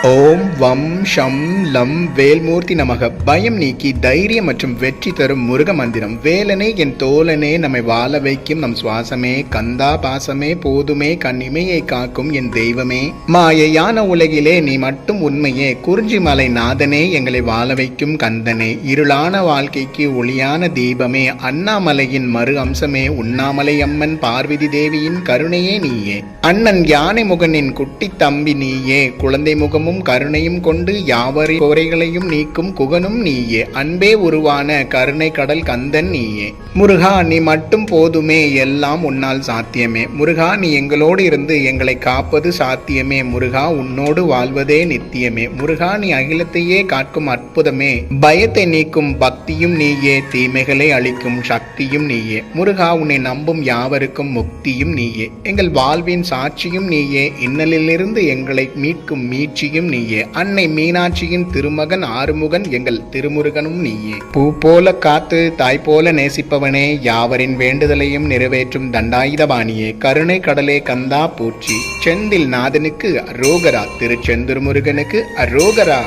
ஓம் வம் ஷம் லம் வேல்மூர்த்தி நமக. பயம் நீக்கி தைரியம் மற்றும் வெற்றி தரும் முருக மந்திரம். வேலனே என் தோழனே, நம்மை வாழ வைக்கும் நம் சுவாசமே, கந்தா பாசமே போதுமே, கண்ணிமையை காக்கும் என் தெய்வமே, மாயையான உலகிலே நீ மட்டும் உண்மையே, குறிஞ்சி மலை நாதனே, எங்களை வாழ வைக்கும் கந்தனே, இருளான வாழ்க்கைக்கு ஒளியான தீபமே, அண்ணாமலையின் மறு அம்சமே, உண்ணாமலை அம்மன் பார்வதி தேவியின் கருணையே நீயே, அண்ணன் யானை முகனின் குட்டி தம்பி நீயே, குழந்தை முகமும் கருணையும் கொண்டு யாவரி கோரைகளையும் நீக்கும் குகனும் நீயே, அன்பே உருவான கருணை கடல் கந்தன் நீயே. முருகா நீ மட்டும் போதுமே, எல்லாம் உன்னால் சாத்தியமே. முருகா நீ எங்களோடு இருந்து எங்களை காப்பது சாத்தியமே. முருகா உன்னோடு வாழ்வதே நித்தியமே. முருகா நீ அகிலத்தையே காக்கும் அற்புதமே, பயத்தை நீக்கும் பக்தியும் நீயே, தீமைகளை அளிக்கும் சக்தியும் நீயே. முருகா உன்னை நம்பும் யாவருக்கும் முக்தியும் நீயே, எங்கள் வாழ்வின் சாட்சியும் நீயே, இன்னலிலிருந்து எங்களை மீட்கும் மீட்சியும் நீயே, அன்னை மீனாட்சியின் திருமகன் ஆறுமுகன் எங்கள் திருமுருகனும் நீயே. பூ போல காத்து தாய் போல நேசிப்பவனே, யாவரின் வேண்டுதலையும் நிறைவேற்றும் தண்டாயுதபாணியே, கருணை கடலே கந்தா போற்றி, செந்தில் நாதனுக்கு அரோகரா, திருச்செந்தூர் முருகனுக்கு அரோகரா.